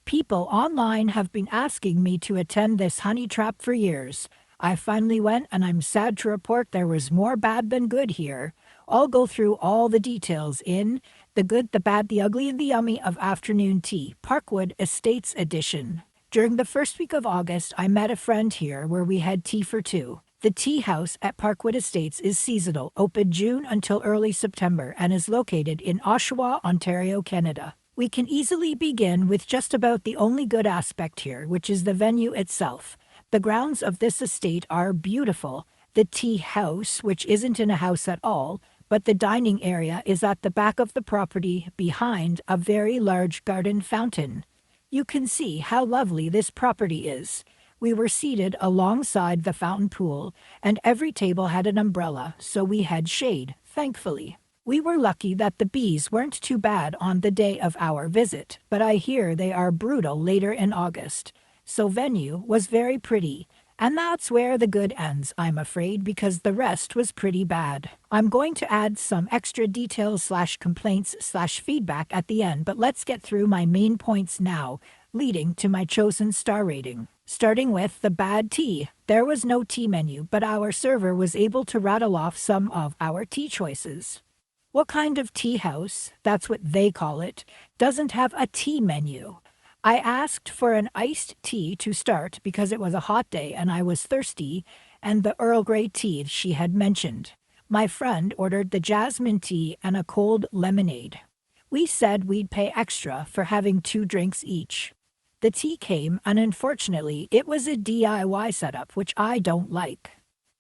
People online have been asking me to attend this honey trap for years. I finally went, and I'm sad to report there was more bad than good here. I'll go through all the details in The Good, the Bad, the Ugly, and the Yummy of Afternoon Tea, Parkwood Estates Edition. During the first week of August, I met a friend here where we had tea for two. The tea house at Parkwood Estates is seasonal, open June until early September, and is located in Oshawa, Ontario, Canada. We can easily begin with just about the only good aspect here, which is the venue itself. The grounds of this estate are beautiful. The tea house, which isn't in a house at all, but the dining area is at the back of the property behind a very large garden fountain. You can see how lovely this property is. We were seated alongside the fountain pool, and every table had an umbrella, so we had shade, thankfully. We were lucky that the bees weren't too bad on the day of our visit, but I hear they are brutal later in August. So venue was very pretty, and that's where the good ends, I'm afraid, because the rest was pretty bad. I'm going to add some extra details / complaints / feedback at the end, but let's get through my main points now, leading to my chosen star rating. Starting with the bad tea. There was no tea menu, but our server was able to rattle off some of our tea choices. What kind of tea house, that's what they call it, doesn't have a tea menu? I asked for an iced tea to start because it was a hot day and I was thirsty, and the Earl Grey tea she had mentioned. My friend ordered the jasmine tea and a cold lemonade. We said we'd pay extra for having 2 drinks each. The tea came, and unfortunately, it was a DIY setup, which I don't like.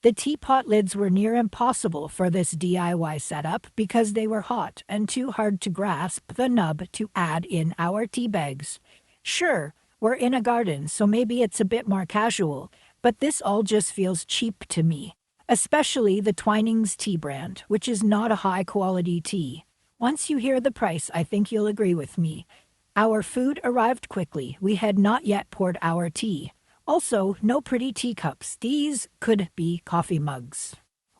The teapot lids were near impossible for this DIY setup because they were hot and too hard to grasp the nub to add in our tea bags. Sure, we're in a garden, so maybe it's a bit more casual, but this all just feels cheap to me. Especially the Twinings tea brand, which is not a high-quality tea. Once you hear the price, I think you'll agree with me. Our food arrived quickly. We had not yet poured our tea. Also, no pretty teacups. These could be coffee mugs.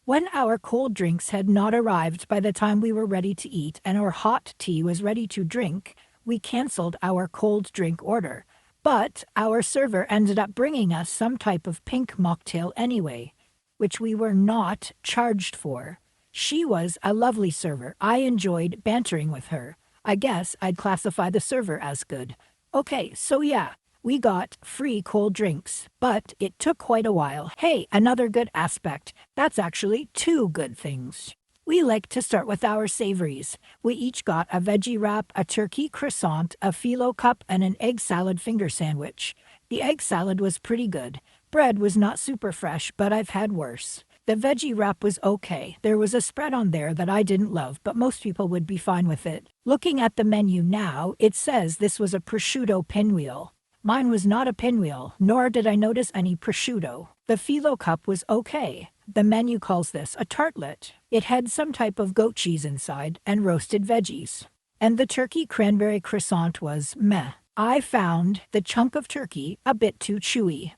When our cold drinks had not arrived by the time we were ready to eat and our hot tea was ready to drink, we canceled our cold drink order. But our server ended up bringing us some type of pink mocktail anyway, which we were not charged for. She was a lovely server. I enjoyed bantering with her. I guess I'd classify the server as good. Okay, so yeah. We got free cold drinks, but it took quite a while. Hey, another good aspect. That's actually 2 good things. We like to start with our savories. We each got a veggie wrap, a turkey croissant, a phyllo cup, and an egg salad finger sandwich. The egg salad was pretty good. Bread was not super fresh, but I've had worse. The veggie wrap was okay. There was a spread on there that I didn't love, but most people would be fine with it. Looking at the menu now, it says this was a prosciutto pinwheel. Mine was not a pinwheel, nor did I notice any prosciutto. The phyllo cup was okay. The menu calls this a tartlet. It had some type of goat cheese inside and roasted veggies. And the turkey cranberry croissant was meh. I found the chunk of turkey a bit too chewy.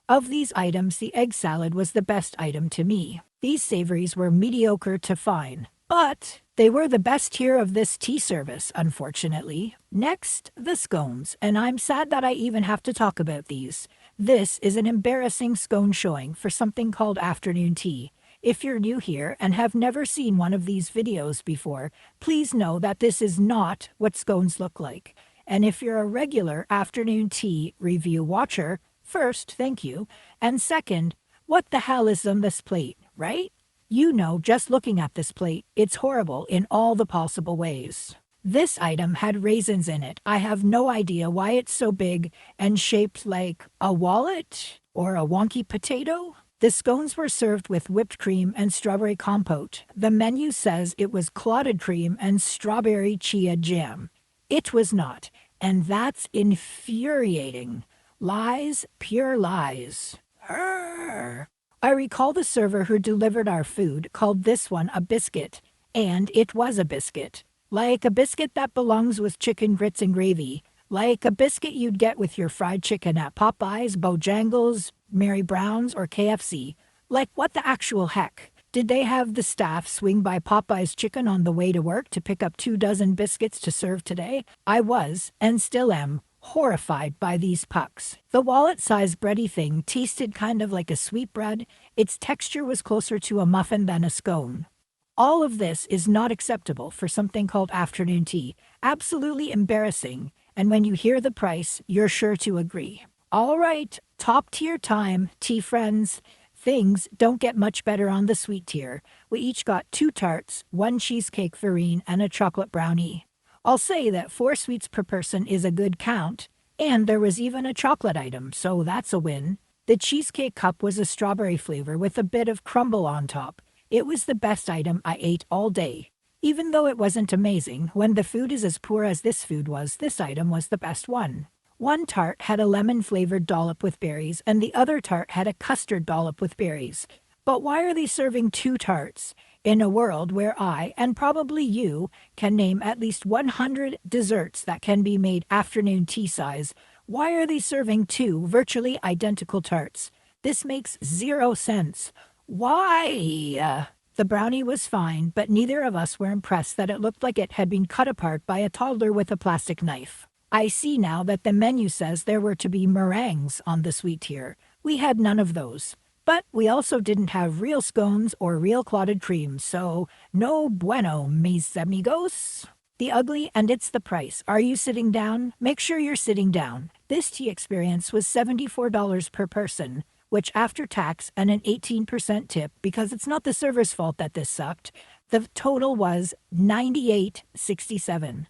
Of these items, the egg salad was the best item to me. These savories were mediocre to fine, but they were the best tier of this tea service, unfortunately. Next, the scones, and I'm sad that I even have to talk about these. This is an embarrassing scone showing for something called afternoon tea. If you're new here and have never seen one of these videos before, please know that this is not what scones look like. And if you're a regular afternoon tea review watcher, first, thank you, and second, what the hell is on this plate, right? You know, just looking at this plate, it's horrible in all the possible ways. This item had raisins in it. I have no idea why it's so big and shaped like a wallet or a wonky potato. The scones were served with whipped cream and strawberry compote. The menu says it was clotted cream and strawberry chia jam. It was not, and that's infuriating. Lies, pure lies. Arrgh. I recall the server who delivered our food called this one a biscuit, and it was a biscuit. Like a biscuit that belongs with chicken grits and gravy. Like a biscuit you'd get with your fried chicken at Popeyes, Bojangles, Mary Brown's, or KFC. Like, what the actual heck? Did they have the staff swing by Popeye's chicken on the way to work to pick up 24 biscuits to serve today? I was, and still am, horrified by these pucks. The wallet-sized bready thing tasted kind of like a sweetbread. Its texture was closer to a muffin than a scone. All of this is not acceptable for something called afternoon tea. Absolutely embarrassing. And when you hear the price, you're sure to agree. All right, top tier time, tea friends. Things don't get much better on the sweet tier. We each got 2 tarts, 1 cheesecake verrine, and a chocolate brownie. I'll say that 4 sweets per person is a good count, and there was even a chocolate item, so that's a win. The cheesecake cup was a strawberry flavor with a bit of crumble on top. It was the best item I ate all day. Even though it wasn't amazing, when the food is as poor as this food was, this item was the best one. One tart had a lemon-flavored dollop with berries, and the other tart had a custard dollop with berries. But why are they serving 2 tarts? In a world where I, and probably you, can name at least 100 desserts that can be made afternoon tea size, why are they serving 2 virtually identical tarts? This makes 0 sense. Why? The brownie was fine, but neither of us were impressed that it looked like it had been cut apart by a toddler with a plastic knife. I see now that the menu says there were to be meringues on the sweet tier. We had none of those. But we also didn't have real scones or real clotted cream, so no bueno, mis amigos. The ugly, and it's the price. Are you sitting down? Make sure you're sitting down. This tea experience was $74 per person, which after tax and an 18% tip, because it's not the server's fault that this sucked, the total was $98.67.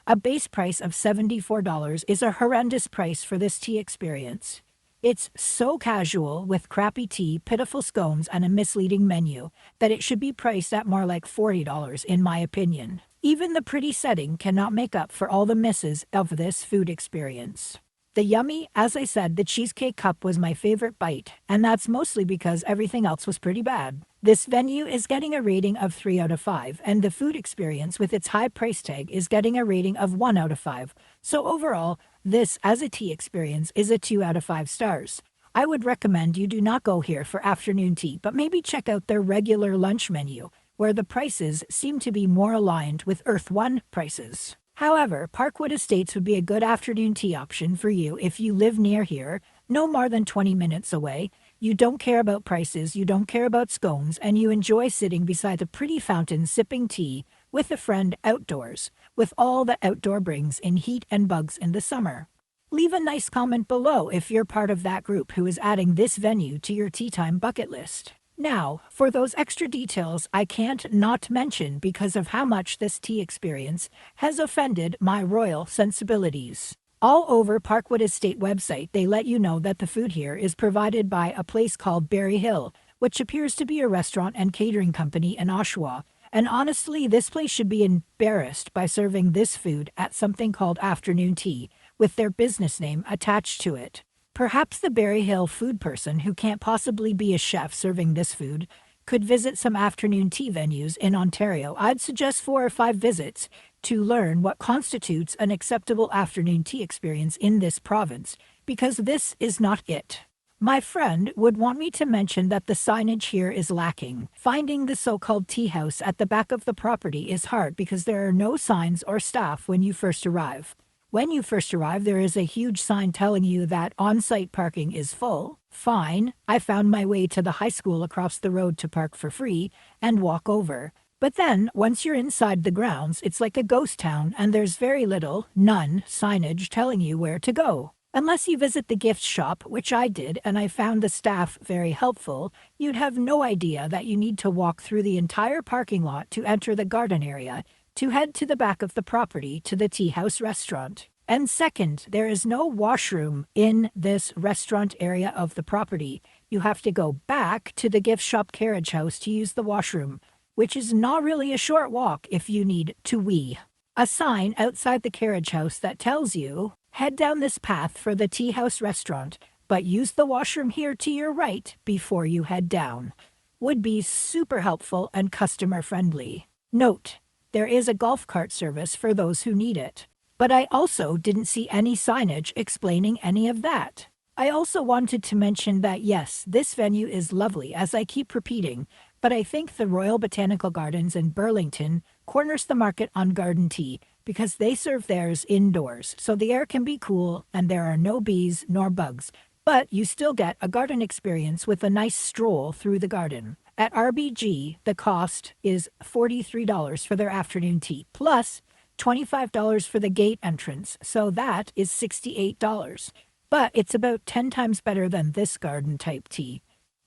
A base price of $74 is a horrendous price for this tea experience. It's so casual, with crappy tea, pitiful scones, and a misleading menu, that it should be priced at more like $40 in my opinion. Even the pretty setting cannot make up for all the misses of this food experience. The yummy, as I said, the cheesecake cup was my favorite bite, and that's mostly because everything else was pretty bad. This venue is getting a rating of 3 out of 5, and the food experience with its high price tag is getting a rating of 1 out of 5. So overall, this as a tea experience is a 2 out of 5 stars. I would recommend you do not go here for afternoon tea, but maybe check out their regular lunch menu, where the prices seem to be more aligned with Earth 1 prices. However, Parkwood Estates would be a good afternoon tea option for you if you live near here, no more than 20 minutes away. You don't care about prices, you don't care about scones, and you enjoy sitting beside a pretty fountain sipping tea with a friend outdoors, with all that outdoor brings in heat and bugs in the summer. Leave a nice comment below if you're part of that group who is adding this venue to your tea time bucket list. Now, for those extra details I can't not mention because of how much this tea experience has offended my royal sensibilities. All over Parkwood Estate website, they let you know that the food here is provided by a place called Berry Hill, which appears to be a restaurant and catering company in Oshawa. And honestly, this place should be embarrassed by serving this food at something called afternoon tea, with their business name attached to it. Perhaps the Berry Hill food person, who can't possibly be a chef serving this food, could visit some afternoon tea venues in Ontario. I'd suggest 4 or 5 visits to learn what constitutes an acceptable afternoon tea experience in this province, because this is not it. My friend would want me to mention that the signage here is lacking. Finding the so-called tea house at the back of the property is hard because there are no signs or staff when you first arrive. When you first arrive, there is a huge sign telling you that on-site parking is full. Fine, I found my way to the high school across the road to park for free and walk over. But then, once you're inside the grounds, it's like a ghost town and there's very little, none, signage telling you where to go. Unless you visit the gift shop, which I did, and I found the staff very helpful, you'd have no idea that you need to walk through the entire parking lot to enter the garden area, to head to the back of the property to the tea house restaurant. And second, there is no washroom in this restaurant area of the property. You have to go back to the gift shop carriage house to use the washroom, which is not really a short walk if you need to wee. A sign outside the carriage house that tells you, head down this path for the tea house restaurant, but use the washroom here to your right before you head down, would be super helpful and customer friendly. Note, there is a golf cart service for those who need it. But I also didn't see any signage explaining any of that. I also wanted to mention that yes, this venue is lovely, as I keep repeating, but I think the Royal Botanical Gardens in Burlington corners the market on garden tea. because they serve theirs indoors, so the air can be cool and there are no bees nor bugs. But you still get a garden experience with a nice stroll through the garden. At RBG, the cost is $43 for their afternoon tea, plus $25 for the gate entrance, so that is $68. But it's about 10 times better than this garden-type tea,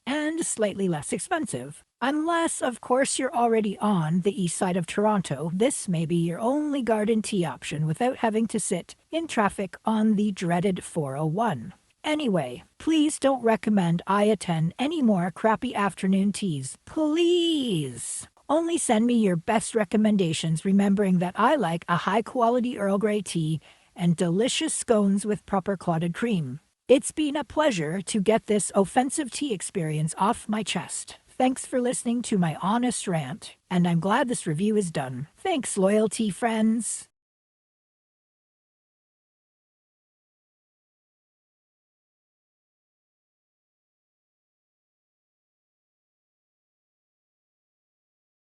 and slightly less expensive. Unless, of course, you're already on the east side of Toronto, this may be your only garden tea option without having to sit in traffic on the dreaded 401. Anyway, please don't recommend I attend any more crappy afternoon teas. Please! Only send me your best recommendations, remembering that I like a high-quality Earl Grey tea and delicious scones with proper clotted cream. It's been a pleasure to get this offensive tea experience off my chest. Thanks for listening to my honest rant, and I'm glad this review is done. Thanks, loyalty friends.